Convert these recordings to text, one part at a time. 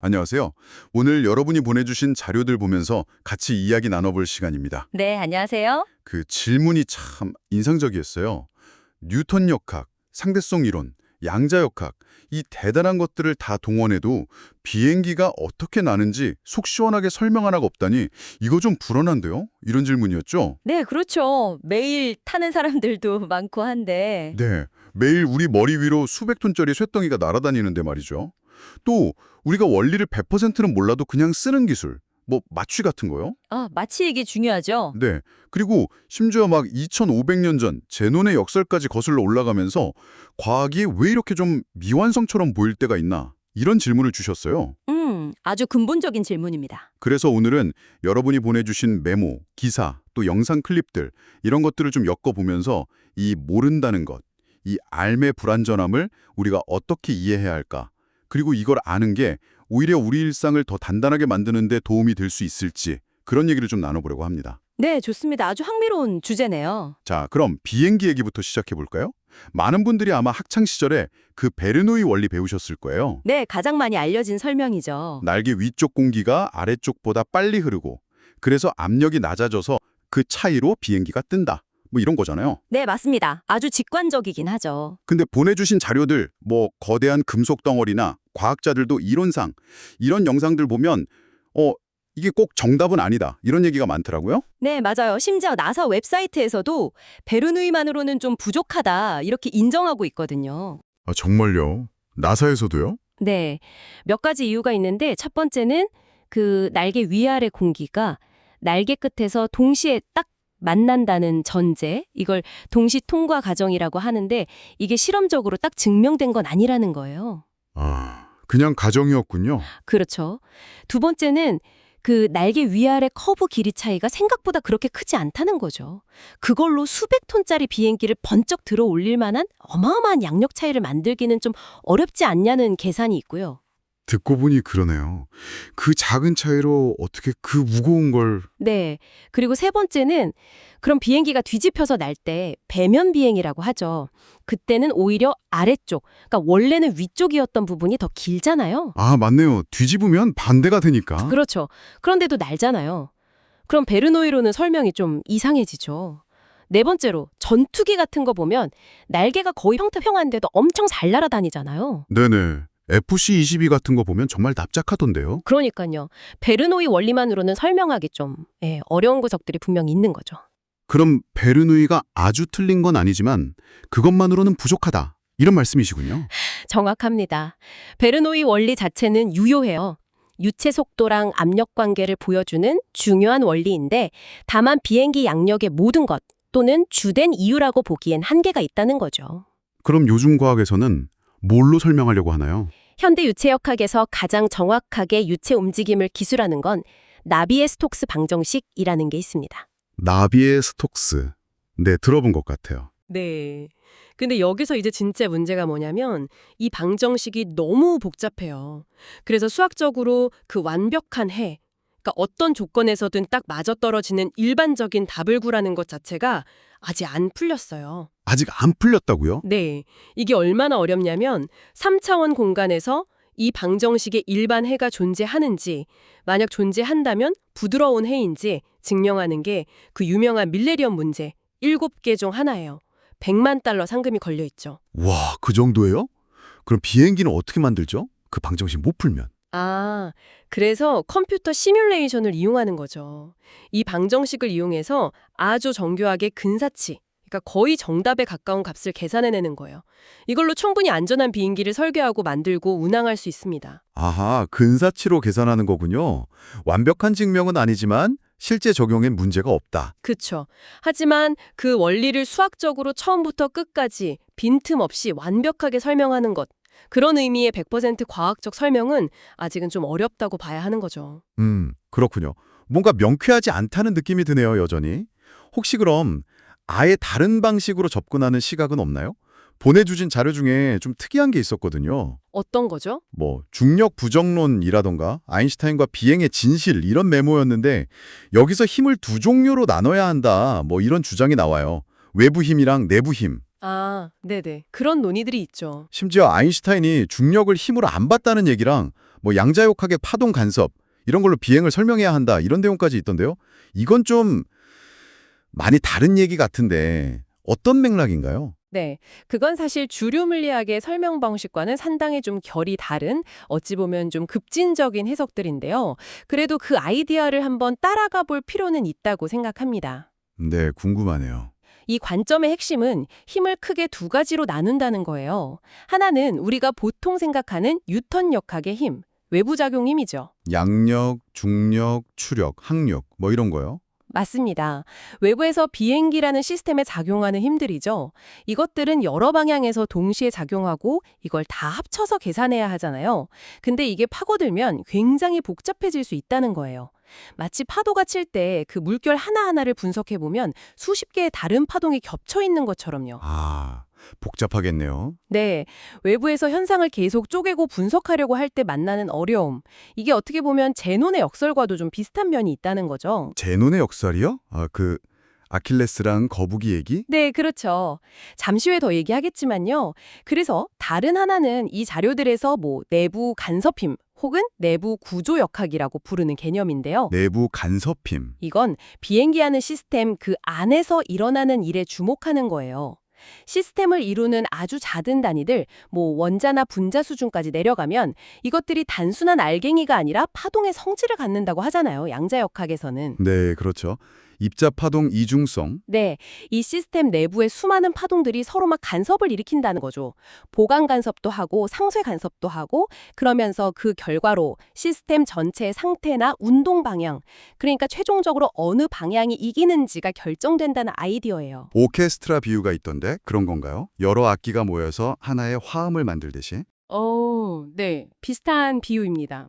안녕하세요. 오늘 여러분이 보내주신 자료들 보면서 같이 이야기 나눠볼 시간입니다. 네, 안녕하세요. 그 질문이 참 인상적이었어요. 뉴턴 역학, 상대성 이론, 양자역학, 이 대단한 것들을 다 동원해도 비행기가 어떻게 나는지 속 시원하게 설명 하나가 없다니 이거 좀 불안한데요? 이런 질문이었죠? 네, 그렇죠. 매일 타는 사람들도 많고 한데. 네, 매일 우리 머리 위로 수백 톤짜리 쇳덩이가 날아다니는데 말이죠. 또 우리가 원리를 100%는 몰라도 그냥 쓰는 기술, 뭐 마취 같은 거요? 마치 이게 중요하죠. 네. 그리고 심지어 막 2500년 전 제논의 역설까지 거슬러 올라가면서 과학이 왜 이렇게 좀 미완성처럼 보일 때가 있나? 이런 질문을 주셨어요. 아주 근본적인 질문입니다. 그래서 오늘은 여러분이 보내주신 메모, 기사, 또 영상 클립들 이런 것들을 좀 엮어보면서 이 모른다는 것, 이 알의 불완전함을 우리가 어떻게 이해해야 할까? 그리고 이걸 아는 게 오히려 우리 일상을 더 단단하게 만드는 데 도움이 될 수 있을지 그런 얘기를 좀 나눠보려고 합니다. 네, 좋습니다. 아주 흥미로운 주제네요. 자, 그럼 비행기 얘기부터 시작해 볼까요? 많은 분들이 아마 학창 시절에 그 베르노이 원리 배우셨을 거예요. 네, 가장 많이 알려진 설명이죠. 날개 위쪽 공기가 아래쪽보다 빨리 흐르고 그래서 압력이 낮아져서 그 차이로 비행기가 뜬다. 뭐 이런 거잖아요. 네, 맞습니다. 아주 직관적이긴 하죠. 근데 보내주신 자료들, 뭐 거대한 금속 덩어리나 과학자들도 이론상 이런 영상들 보면 이게 꼭 정답은 아니다. 이런 얘기가 많더라고요. 네, 맞아요. 심지어 나사 웹사이트에서도 베르누이만으로는 좀 부족하다 이렇게 인정하고 있거든요. 아, 정말요? 나사에서도요? 네, 몇 가지 이유가 있는데 첫 번째는 그 날개 위아래 공기가 날개 끝에서 동시에 딱 만난다는 전제, 이걸 동시 통과 과정이라고 하는데 이게 실험적으로 딱 증명된 건 아니라는 거예요. 아, 그냥 가정이었군요. 그렇죠. 두 번째는 그 날개 위아래 커브 길이 차이가 생각보다 그렇게 크지 않다는 거죠. 그걸로 수백 톤짜리 비행기를 번쩍 들어 올릴 만한 어마어마한 양력 차이를 만들기는 좀 어렵지 않냐는 계산이 있고요. 듣고 보니 그러네요. 그 작은 차이로 어떻게 그 무거운 걸... 네. 그리고 세 번째는 그럼 비행기가 뒤집혀서 날 때 배면 비행이라고 하죠. 그때는 오히려 아래쪽, 그러니까 원래는 위쪽이었던 부분이 더 길잖아요. 아, 맞네요. 뒤집으면 반대가 되니까. 그렇죠. 그런데도 날잖아요. 그럼 베르노이로는 설명이 좀 이상해지죠. 네 번째로 전투기 같은 거 보면 날개가 거의 평평한데도 엄청 잘 날아다니잖아요. 네네. FC-22 같은 거 보면 정말 납작하던데요. 그러니까요. 베르노이 원리만으로는 설명하기 좀 어려운 구석들이 분명히 있는 거죠. 그럼 베르누이가 아주 틀린 건 아니지만 그것만으로는 부족하다. 이런 말씀이시군요. 정확합니다. 베르노이 원리 자체는 유효해요. 유체 속도랑 압력 관계를 보여주는 중요한 원리인데 다만 비행기 양력의 모든 것 또는 주된 이유라고 보기엔 한계가 있다는 거죠. 그럼 요즘 과학에서는 뭘로 설명하려고 하나요? 현대 유체역학에서 가장 정확하게 유체 움직임을 기술하는 건 나비의 스톡스 방정식이라는 게 있습니다. 나비의 스톡스. 네, 들어본 것 같아요. 네. 근데 여기서 이제 진짜 문제가 뭐냐면 이 방정식이 너무 복잡해요. 그래서 수학적으로 그 완벽한 해, 그러니까 어떤 조건에서든 딱 맞아떨어지는 일반적인 답을 구라는 것 자체가 아직 안 풀렸어요. 아직 안 풀렸다고요? 네. 이게 얼마나 어렵냐면 3차원 공간에서 이 방정식의 일반 해가 존재하는지, 만약 존재한다면 부드러운 해인지 증명하는 게 그 유명한 밀레니엄 문제 7개 중 하나예요. 100만 달러 상금이 걸려 있죠. 와, 그 정도예요? 그럼 비행기는 어떻게 만들죠? 그 방정식 못 풀면. 그래서 컴퓨터 시뮬레이션을 이용하는 거죠. 이 방정식을 이용해서 아주 정교하게 근사치, 그러니까 거의 정답에 가까운 값을 계산해내는 거예요. 이걸로 충분히 안전한 비행기를 설계하고 만들고 운항할 수 있습니다. 아하, 근사치로 계산하는 거군요. 완벽한 증명은 아니지만 실제 적용엔 문제가 없다. 그쵸. 하지만 그 원리를 수학적으로 처음부터 끝까지 빈틈없이 완벽하게 설명하는 것, 그런 의미의 100% 과학적 설명은 아직은 좀 어렵다고 봐야 하는 거죠. 그렇군요. 뭔가 명쾌하지 않다는 느낌이 드네요, 여전히. 혹시 그럼 아예 다른 방식으로 접근하는 시각은 없나요? 보내주신 자료 중에 좀 특이한 게 있었거든요. 어떤 거죠? 뭐 중력 부정론이라던가 아인슈타인과 비행의 진실 이런 메모였는데 여기서 힘을 두 종류로 나눠야 한다. 뭐 이런 주장이 나와요. 외부 힘이랑 내부 힘. 네네. 그런 논의들이 있죠. 심지어 아인슈타인이 중력을 힘으로 안 봤다는 얘기랑 뭐 양자역학의 파동 간섭 이런 걸로 비행을 설명해야 한다 이런 내용까지 있던데요. 이건 좀 많이 다른 얘기 같은데 어떤 맥락인가요? 네, 그건 사실 주류 물리학의 설명 방식과는 상당히 좀 결이 다른 어찌 보면 좀 급진적인 해석들인데요. 그래도 그 아이디어를 한번 따라가 볼 필요는 있다고 생각합니다. 네, 궁금하네요. 이 관점의 핵심은 힘을 크게 두 가지로 나눈다는 거예요. 하나는 우리가 보통 생각하는 뉴턴 역학의 힘, 외부 작용 힘이죠. 양력, 중력, 추력, 항력 뭐 이런 거요? 맞습니다. 외부에서 비행기라는 시스템에 작용하는 힘들이죠. 이것들은 여러 방향에서 동시에 작용하고 이걸 다 합쳐서 계산해야 하잖아요. 근데 이게 파고들면 굉장히 복잡해질 수 있다는 거예요. 마치 파도가 칠 때 그 물결 하나하나를 분석해보면 수십 개의 다른 파동이 겹쳐 있는 것처럼요. 아, 복잡하겠네요. 네, 외부에서 현상을 계속 쪼개고 분석하려고 할 때 만나는 어려움. 이게 어떻게 보면 제논의 역설과도 좀 비슷한 면이 있다는 거죠. 제논의 역설이요? 아, 그 아킬레스랑 거북이 얘기? 네, 그렇죠. 잠시 후에 더 얘기하겠지만요. 그래서 다른 하나는 이 자료들에서 뭐 내부 간섭힘 혹은 내부 구조 역학이라고 부르는 개념인데요. 내부 간섭힘. 이건 비행기 하는 시스템 그 안에서 일어나는 일에 주목하는 거예요. 시스템을 이루는 아주 작은 단위들, 뭐 원자나 분자 수준까지 내려가면 이것들이 단순한 알갱이가 아니라 파동의 성질을 갖는다고 하잖아요. 양자역학에서는. 네, 그렇죠. 입자 파동 이중성. 네, 이 시스템 내부의 수많은 파동들이 서로 막 간섭을 일으킨다는 거죠. 보강 간섭도 하고 상쇄 간섭도 하고 그러면서 그 결과로 시스템 전체의 상태나 운동 방향, 그러니까 최종적으로 어느 방향이 이기는지가 결정된다는 아이디어예요. 오케스트라 비유가 있던데 그런 건가요? 여러 악기가 모여서 하나의 화음을 만들듯이? 네, 비슷한 비유입니다.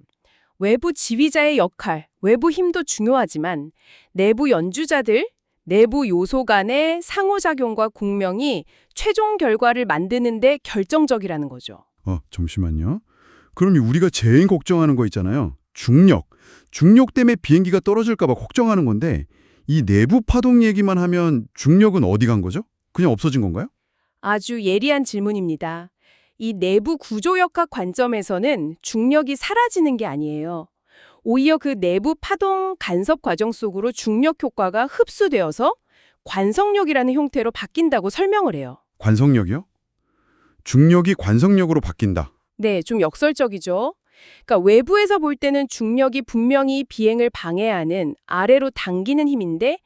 외부 지휘자의 역할, 외부 힘도 중요하지만 내부 연주자들, 내부 요소 간의 상호작용과 공명이 최종 결과를 만드는 데 결정적이라는 거죠. 잠시만요. 그럼 우리가 제일 걱정하는 거 있잖아요. 중력. 중력 때문에 비행기가 떨어질까 봐 걱정하는 건데 이 내부 파동 얘기만 하면 중력은 어디 간 거죠? 그냥 없어진 건가요? 아주 예리한 질문입니다. 이 내부 구조역학 관점에서는 중력이 사라지는 게 아니에요. 오히려 그 내부 파동 간섭 과정 속으로 중력 효과가 흡수되어서 관성력이라는 형태로 바뀐다고 설명을 해요. 관성력이요? 중력이 관성력으로 바뀐다. 네, 좀 역설적이죠. 그러니까 외부에서 볼 때는 중력이 분명히 비행을 방해하는 아래로 당기는 힘인데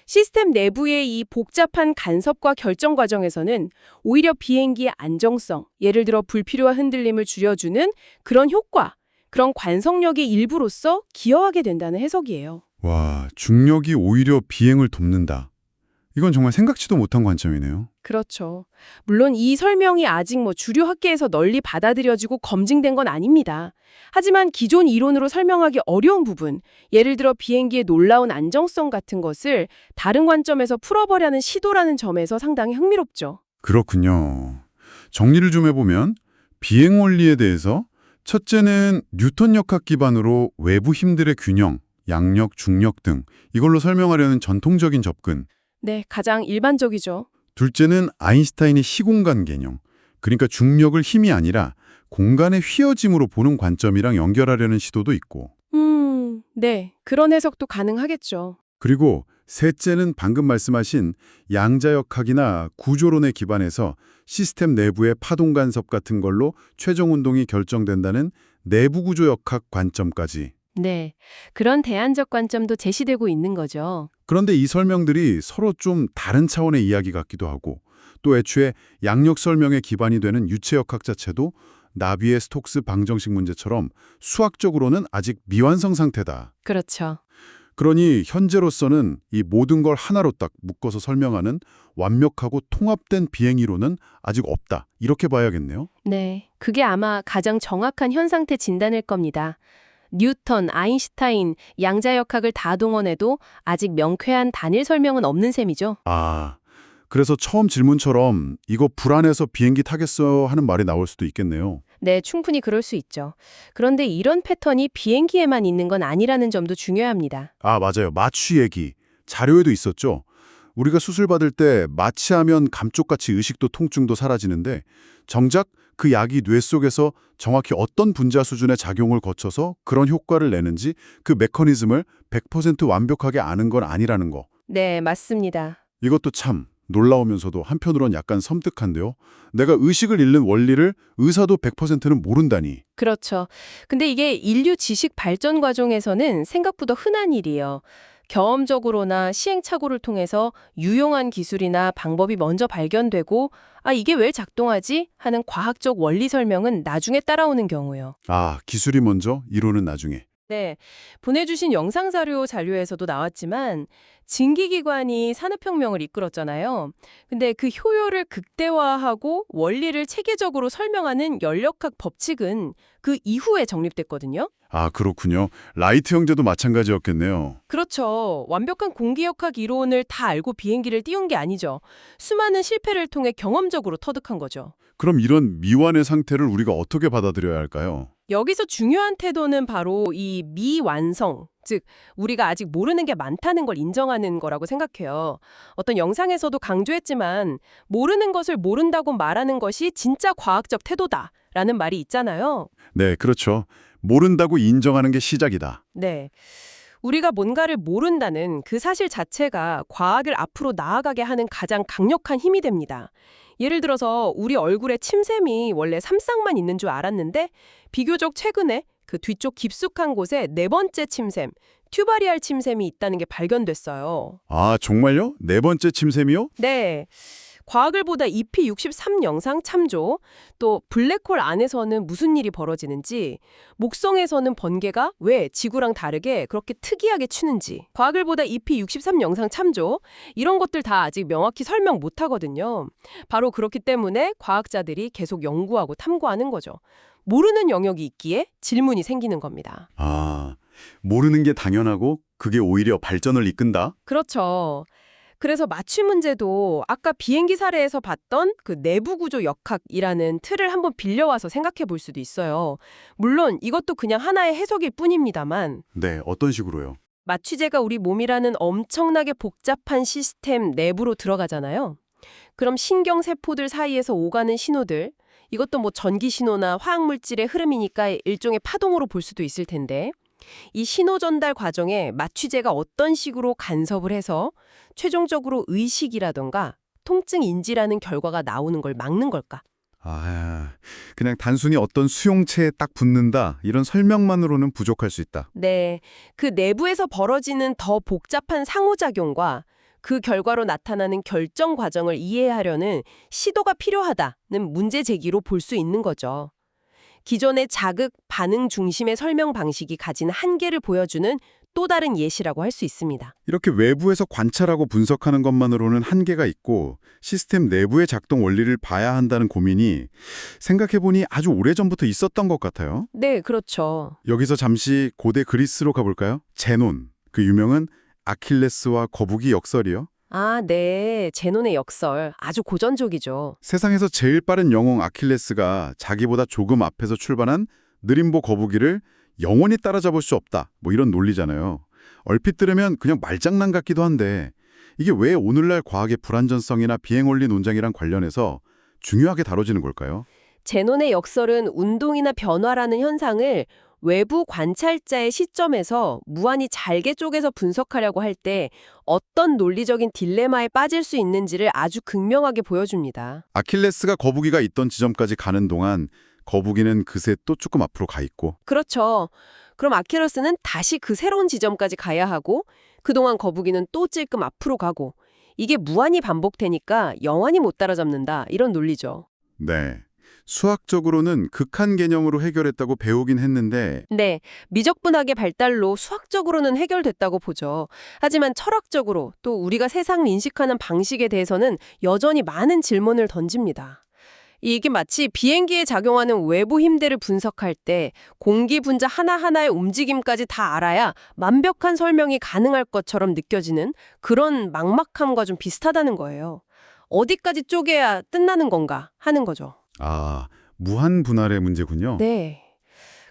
시스템 내부의 이 복잡한 간섭과 결정 과정에서는 오히려 비행기의 안정성, 예를 들어 불필요한 흔들림을 줄여주는 그런 효과, 그런 관성력의 일부로서 기여하게 된다는 해석이에요. 와, 중력이 오히려 비행을 돕는다. 이건 정말 생각지도 못한 관점이네요. 그렇죠. 물론 이 설명이 아직 주류 학계에서 널리 받아들여지고 검증된 건 아닙니다. 하지만 기존 이론으로 설명하기 어려운 부분, 예를 들어 비행기의 놀라운 안정성 같은 것을 다른 관점에서 풀어보려는 시도라는 점에서 상당히 흥미롭죠. 그렇군요. 정리를 좀 해보면 비행 원리에 대해서 첫째는 뉴턴 역학 기반으로 외부 힘들의 균형, 양력, 중력 등 이걸로 설명하려는 전통적인 접근. 네, 가장 일반적이죠. 둘째는 아인슈타인의 시공간 개념, 그러니까 중력을 힘이 아니라 공간의 휘어짐으로 보는 관점이랑 연결하려는 시도도 있고. 네, 그런 해석도 가능하겠죠. 그리고 셋째는 방금 말씀하신 양자역학이나 구조론에 기반해서 시스템 내부의 파동 간섭 같은 걸로 최종 운동이 결정된다는 내부 구조역학 관점까지. 네, 그런 대안적 관점도 제시되고 있는 거죠. 그런데 이 설명들이 서로 좀 다른 차원의 이야기 같기도 하고 또 애초에 양력 설명의 기반이 되는 유체역학 자체도 나비의 스톡스 방정식 문제처럼 수학적으로는 아직 미완성 상태다. 그렇죠. 그러니 현재로서는 이 모든 걸 하나로 딱 묶어서 설명하는 완벽하고 통합된 비행이론은 아직 없다. 이렇게 봐야겠네요. 네, 그게 아마 가장 정확한 현 상태 진단일 겁니다. 뉴턴, 아인슈타인, 양자역학을 다 동원해도 아직 명쾌한 단일 설명은 없는 셈이죠. 아, 그래서 처음 질문처럼 이거 불안해서 비행기 타겠어요 하는 말이 나올 수도 있겠네요. 네, 충분히 그럴 수 있죠. 그런데 이런 패턴이 비행기에만 있는 건 아니라는 점도 중요합니다. 아, 맞아요. 마취 얘기. 자료에도 있었죠. 우리가 수술 받을 때 마취하면 감쪽같이 의식도 통증도 사라지는데 정작 그 약이 뇌 속에서 정확히 어떤 분자 수준의 작용을 거쳐서 그런 효과를 내는지 그 메커니즘을 100% 완벽하게 아는 건 아니라는 거. 네, 맞습니다. 이것도 참 놀라우면서도 한편으론 약간 섬뜩한데요. 내가 의식을 잃는 원리를 의사도 100%는 모른다니. 그렇죠. 근데 이게 인류 지식 발전 과정에서는 생각보다 흔한 일이에요. 경험적으로나 시행착오를 통해서 유용한 기술이나 방법이 먼저 발견되고 이게 왜 작동하지? 하는 과학적 원리 설명은 나중에 따라오는 경우요. 아, 기술이 먼저, 이론은 나중에. 네, 보내주신 영상 자료에서도 나왔지만 증기기관이 산업혁명을 이끌었잖아요. 근데 그 효율을 극대화하고 원리를 체계적으로 설명하는 연력학 법칙은 그 이후에 정립됐거든요. 아, 그렇군요. 라이트 형제도 마찬가지였겠네요. 그렇죠. 완벽한 공기역학 이론을 다 알고 비행기를 띄운 게 아니죠. 수많은 실패를 통해 경험적으로 터득한 거죠. 그럼 이런 미완의 상태를 우리가 어떻게 받아들여야 할까요? 여기서 중요한 태도는 바로 이 미완성, 즉 우리가 아직 모르는 게 많다는 걸 인정하는 거라고 생각해요. 어떤 영상에서도 강조했지만 모르는 것을 모른다고 말하는 것이 진짜 과학적 태도다라는 말이 있잖아요. 네, 그렇죠. 모른다고 인정하는 게 시작이다. 네. 우리가 뭔가를 모른다는 그 사실 자체가 과학을 앞으로 나아가게 하는 가장 강력한 힘이 됩니다. 예를 들어서 우리 얼굴에 침샘이 원래 3쌍만 있는 줄 알았는데 비교적 최근에 그 뒤쪽 깊숙한 곳에 네 번째 침샘, 튜바리알 침샘이 있다는 게 발견됐어요. 아, 정말요? 네 번째 침샘이요? 네. 과학을 보다 EP63 영상 참조, 또 블랙홀 안에서는 무슨 일이 벌어지는지, 목성에서는 번개가 왜 지구랑 다르게 그렇게 특이하게 추는지, 과학을 보다 EP63 영상 참조, 이런 것들 다 아직 명확히 설명 못 하거든요. 바로 그렇기 때문에 과학자들이 계속 연구하고 탐구하는 거죠. 모르는 영역이 있기에 질문이 생기는 겁니다. 아, 모르는 게 당연하고 그게 오히려 발전을 이끈다? 그렇죠. 그래서 맞춤 문제도 아까 비행기 사례에서 봤던 그 내부 구조 역학이라는 틀을 한번 빌려와서 생각해 볼 수도 있어요. 물론 이것도 그냥 하나의 해석일 뿐입니다만 네, 어떤 식으로요? 마취제가 우리 몸이라는 엄청나게 복잡한 시스템 내부로 들어가잖아요. 그럼 신경세포들 사이에서 오가는 신호들, 이것도 뭐 전기 신호나 화학물질의 흐름이니까 일종의 파동으로 볼 수도 있을 텐데 이 신호 전달 과정에 마취제가 어떤 식으로 간섭을 해서 최종적으로 의식이라던가 통증 인지라는 결과가 나오는 걸 막는 걸까? 아, 그냥 단순히 어떤 수용체에 딱 붙는다 이런 설명만으로는 부족할 수 있다. 네, 그 내부에서 벌어지는 더 복잡한 상호작용과 그 결과로 나타나는 결정 과정을 이해하려는 시도가 필요하다는 문제 제기로 볼 수 있는 거죠. 기존의 자극, 반응 중심의 설명 방식이 가진 한계를 보여주는 또 다른 예시라고 할 수 있습니다. 이렇게 외부에서 관찰하고 분석하는 것만으로는 한계가 있고 시스템 내부의 작동 원리를 봐야 한다는 고민이 생각해보니 아주 오래전부터 있었던 것 같아요. 네, 그렇죠. 여기서 잠시 고대 그리스로 가볼까요? 제논, 그 유명한 아킬레스와 거북이 역설이요. 아, 네. 제논의 역설. 아주 고전적이죠. 세상에서 제일 빠른 영웅 아킬레스가 자기보다 조금 앞에서 출발한 느림보 거북이를 영원히 따라잡을 수 없다. 뭐 이런 논리잖아요. 얼핏 들으면 그냥 말장난 같기도 한데 이게 왜 오늘날 과학의 불완전성이나 비행원리 논쟁이랑 관련해서 중요하게 다뤄지는 걸까요? 제논의 역설은 운동이나 변화라는 현상을 외부 관찰자의 시점에서 무한히 잘게 쪼개서 분석하려고 할 때 어떤 논리적인 딜레마에 빠질 수 있는지를 아주 극명하게 보여줍니다. 아킬레스가 거북이가 있던 지점까지 가는 동안 거북이는 그새 또 조금 앞으로 가 있고 그렇죠. 그럼 아킬레스는 다시 그 새로운 지점까지 가야 하고 그동안 거북이는 또 찔끔 앞으로 가고 이게 무한히 반복되니까 영원히 못 따라잡는다 이런 논리죠. 네. 수학적으로는 극한 개념으로 해결했다고 배우긴 했는데 네, 미적분학의 발달로 수학적으로는 해결됐다고 보죠. 하지만 철학적으로 또 우리가 세상을 인식하는 방식에 대해서는 여전히 많은 질문을 던집니다. 이게 마치 비행기에 작용하는 외부 힘들을 분석할 때 공기 분자 하나하나의 움직임까지 다 알아야 완벽한 설명이 가능할 것처럼 느껴지는 그런 막막함과 좀 비슷하다는 거예요. 어디까지 쪼개야 끝나는 건가 하는 거죠. 아, 무한 분할의 문제군요. 네.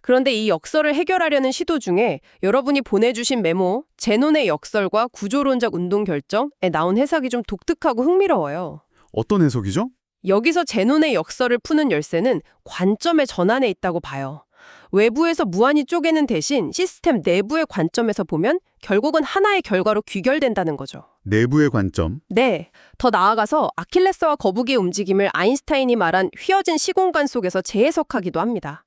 그런데 이 역설을 해결하려는 시도 중에 여러분이 보내주신 메모, 제논의 역설과 구조론적 운동 결정에 나온 해석이 좀 독특하고 흥미로워요. 어떤 해석이죠? 여기서 제논의 역설을 푸는 열쇠는 관점의 전환에 있다고 봐요. 외부에서 무한히 쪼개는 대신 시스템 내부의 관점에서 보면 결국은 하나의 결과로 귀결된다는 거죠. 내부의 관점. 네, 더 나아가서 아킬레스와 거북이의 움직임을 아인슈타인이 말한 휘어진 시공간 속에서 재해석하기도 합니다.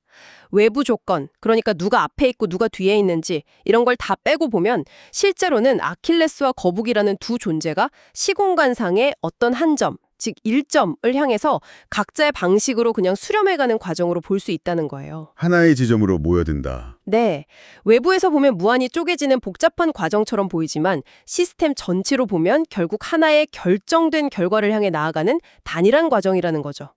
외부 조건, 그러니까 누가 앞에 있고 누가 뒤에 있는지 이런 걸 다 빼고 보면 실제로는 아킬레스와 거북이라는 두 존재가 시공간상의 어떤 한 점, 즉 1점을 향해서 각자의 방식으로 그냥 수렴해가는 과정으로 볼 수 있다는 거예요. 하나의 지점으로 모여든다. 네, 외부에서 보면 무한히 쪼개지는 복잡한 과정처럼 보이지만 시스템 전체로 보면 결국 하나의 결정된 결과를 향해 나아가는 단일한 과정이라는 거죠.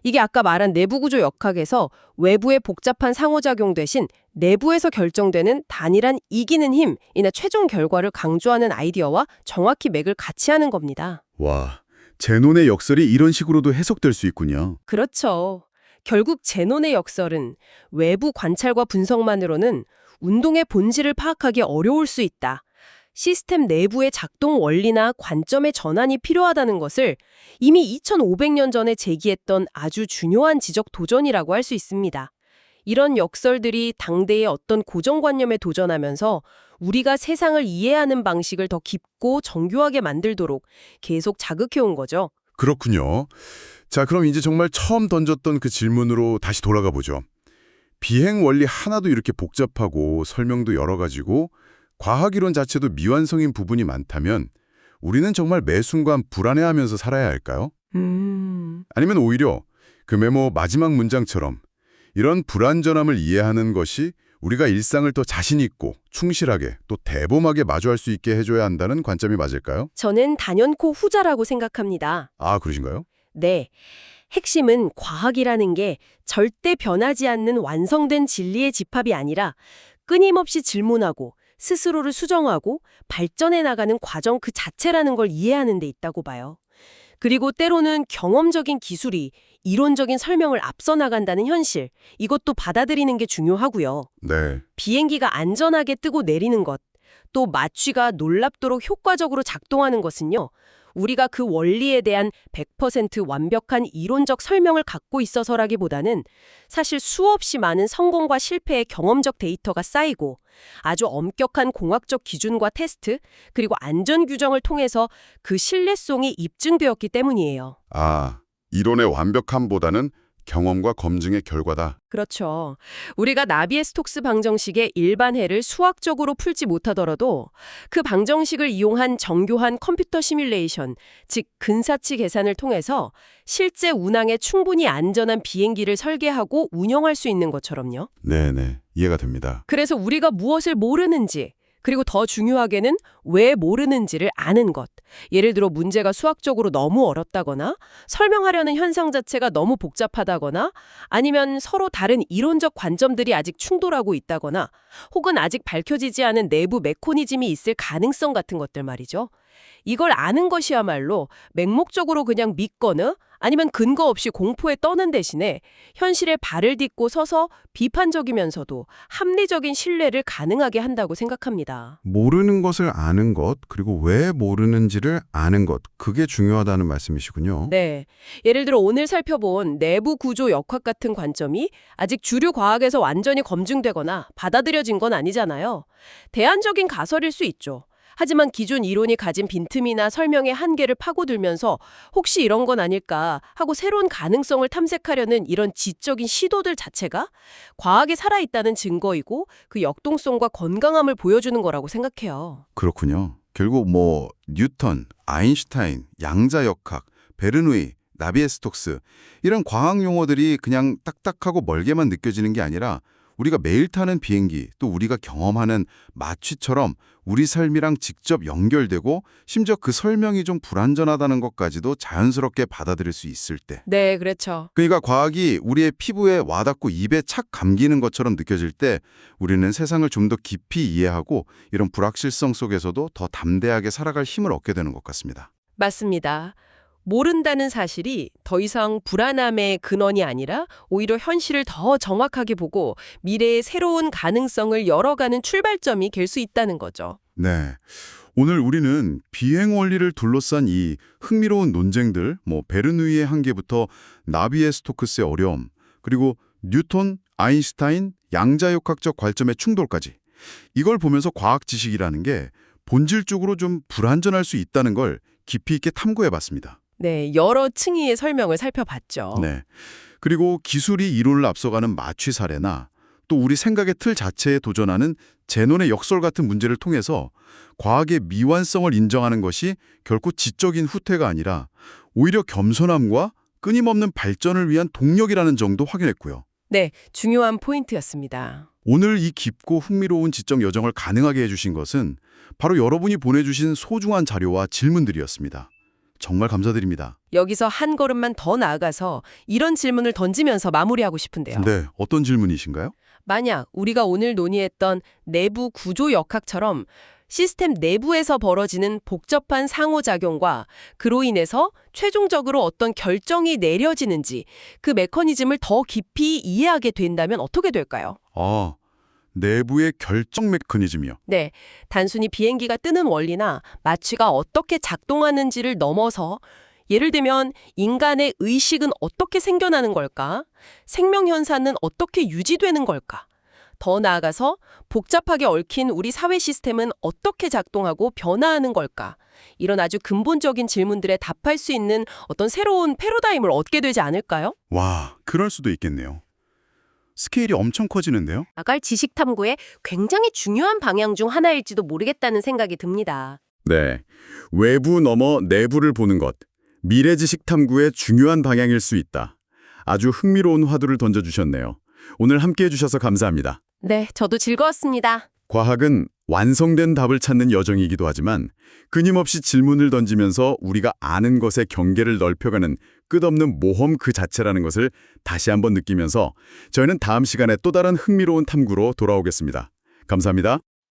이게 아까 말한 내부 구조 역학에서 외부의 복잡한 상호작용 대신 내부에서 결정되는 단일한 이기는 힘이나 최종 결과를 강조하는 아이디어와 정확히 맥을 같이 하는 겁니다. 와, 제논의 역설이 이런 식으로도 해석될 수 있군요. 그렇죠. 결국 제논의 역설은 외부 관찰과 분석만으로는 운동의 본질을 파악하기 어려울 수 있다. 시스템 내부의 작동 원리나 관점의 전환이 필요하다는 것을 이미 2500년 전에 제기했던 아주 중요한 지적 도전이라고 할 수 있습니다. 이런 역설들이 당대의 어떤 고정관념에 도전하면서 우리가 세상을 이해하는 방식을 더 깊고 정교하게 만들도록 계속 자극해온 거죠. 그렇군요. 자, 그럼 이제 정말 처음 던졌던 그 질문으로 다시 돌아가 보죠. 비행 원리 하나도 이렇게 복잡하고 설명도 여러 가지고 과학이론 자체도 미완성인 부분이 많다면 우리는 정말 매 순간 불안해하면서 살아야 할까요? 아니면 오히려 그 메모 마지막 문장처럼 이런 불안전함을 이해하는 것이 우리가 일상을 더 자신 있고 충실하게 또 대범하게 마주할 수 있게 해줘야 한다는 관점이 맞을까요? 저는 단연코 후자라고 생각합니다. 아, 그러신가요? 네. 핵심은 과학이라는 게 절대 변하지 않는 완성된 진리의 집합이 아니라 끊임없이 질문하고 스스로를 수정하고 발전해 나가는 과정 그 자체라는 걸 이해하는 데 있다고 봐요. 그리고 때로는 경험적인 기술이 이론적인 설명을 앞서 나간다는 현실, 이것도 받아들이는 게 중요하고요. 네. 비행기가 안전하게 뜨고 내리는 것, 또 마취가 놀랍도록 효과적으로 작동하는 것은요. 우리가 그 원리에 대한 100% 완벽한 이론적 설명을 갖고 있어서라기보다는 사실 수없이 많은 성공과 실패의 경험적 데이터가 쌓이고 아주 엄격한 공학적 기준과 테스트, 그리고 안전 규정을 통해서 그 신뢰성이 입증되었기 때문이에요. 아, 이론의 완벽함보다는 경험과 검증의 결과다. 그렇죠. 우리가 나비의 스톡스 방정식의 일반해를 수학적으로 풀지 못하더라도 그 방정식을 이용한 정교한 컴퓨터 시뮬레이션, 즉 근사치 계산을 통해서 실제 운항에 충분히 안전한 비행기를 설계하고 운영할 수 있는 것처럼요. 네네, 이해가 됩니다. 그래서 우리가 무엇을 모르는지, 그리고 더 중요하게는 왜 모르는지를 아는 것. 예를 들어 문제가 수학적으로 너무 어렵다거나 설명하려는 현상 자체가 너무 복잡하다거나 아니면 서로 다른 이론적 관점들이 아직 충돌하고 있다거나 혹은 아직 밝혀지지 않은 내부 메커니즘이 있을 가능성 같은 것들 말이죠. 이걸 아는 것이야말로 맹목적으로 그냥 믿거나 아니면 근거 없이 공포에 떠는 대신에 현실에 발을 딛고 서서 비판적이면서도 합리적인 신뢰를 가능하게 한다고 생각합니다. 모르는 것을 아는 것, 그리고 왜 모르는지를 아는 것, 그게 중요하다는 말씀이시군요. 네. 예를 들어 오늘 살펴본 내부 구조 역학 같은 관점이 아직 주류 과학에서 완전히 검증되거나 받아들여진 건 아니잖아요. 대안적인 가설일 수 있죠. 하지만 기존 이론이 가진 빈틈이나 설명의 한계를 파고들면서 혹시 이런 건 아닐까 하고 새로운 가능성을 탐색하려는 이런 지적인 시도들 자체가 과학이 살아있다는 증거이고 그 역동성과 건강함을 보여주는 거라고 생각해요. 그렇군요. 결국 뉴턴, 아인슈타인, 양자역학, 베르누이, 나비에-스톡스 이런 과학 용어들이 그냥 딱딱하고 멀게만 느껴지는 게 아니라 우리가 매일 타는 비행기, 또 우리가 경험하는 마취처럼 우리 삶이랑 직접 연결되고 심지어 그 설명이 좀 불완전하다는 것까지도 자연스럽게 받아들일 수 있을 때. 네, 그렇죠. 그러니까 과학이 우리의 피부에 와닿고 입에 착 감기는 것처럼 느껴질 때 우리는 세상을 좀 더 깊이 이해하고 이런 불확실성 속에서도 더 담대하게 살아갈 힘을 얻게 되는 것 같습니다. 맞습니다. 모른다는 사실이 더 이상 불안함의 근원이 아니라 오히려 현실을 더 정확하게 보고 미래의 새로운 가능성을 열어가는 출발점이 될 수 있다는 거죠. 네. 오늘 우리는 비행 원리를 둘러싼 이 흥미로운 논쟁들, 베르누이의 한계부터 나비의 스토크스의 어려움, 그리고 뉴턴, 아인슈타인, 양자역학적 관점의 충돌까지 이걸 보면서 과학 지식이라는 게 본질적으로 좀 불완전할 수 있다는 걸 깊이 있게 탐구해봤습니다. 네, 여러 층위의 설명을 살펴봤죠. 네. 그리고 기술이 이론을 앞서가는 마취 사례나 또 우리 생각의 틀 자체에 도전하는 제논의 역설 같은 문제를 통해서 과학의 미완성을 인정하는 것이 결코 지적인 후퇴가 아니라 오히려 겸손함과 끊임없는 발전을 위한 동력이라는 점도 확인했고요. 네, 중요한 포인트였습니다. 오늘 이 깊고 흥미로운 지적 여정을 가능하게 해주신 것은 바로 여러분이 보내주신 소중한 자료와 질문들이었습니다. 정말 감사드립니다. 여기서 한 걸음만 더 나아가서 이런 질문을 던지면서 마무리하고 싶은데요. 네, 어떤 질문이신가요? 만약 우리가 오늘 논의했던 내부 구조 역학처럼 시스템 내부에서 벌어지는 복잡한 상호작용과 그로 인해서 최종적으로 어떤 결정이 내려지는지 그 메커니즘을 더 깊이 이해하게 된다면 어떻게 될까요? 아, 내부의 결정 메커니즘이요. 네, 단순히 비행기가 뜨는 원리나 마취가 어떻게 작동하는지를 넘어서 예를 들면 인간의 의식은 어떻게 생겨나는 걸까? 생명현상은 어떻게 유지되는 걸까? 더 나아가서 복잡하게 얽힌 우리 사회 시스템은 어떻게 작동하고 변화하는 걸까? 이런 아주 근본적인 질문들에 답할 수 있는 어떤 새로운 패러다임을 얻게 되지 않을까요? 와, 그럴 수도 있겠네요. 스케일이 엄청 커지는데요? 나갈 지식 탐구의 굉장히 중요한 방향 중 하나일지도 모르겠다는 생각이 듭니다. 네, 외부 넘어 내부를 보는 것. 미래 지식 탐구의 중요한 방향일 수 있다. 아주 흥미로운 화두를 던져주셨네요. 오늘 함께해 주셔서 감사합니다. 네, 저도 즐거웠습니다. 과학은 완성된 답을 찾는 여정이기도 하지만 끊임없이 질문을 던지면서 우리가 아는 것의 경계를 넓혀가는 끝없는 모험 그 자체라는 것을 다시 한번 느끼면서 저희는 다음 시간에 또 다른 흥미로운 탐구로 돌아오겠습니다. 감사합니다.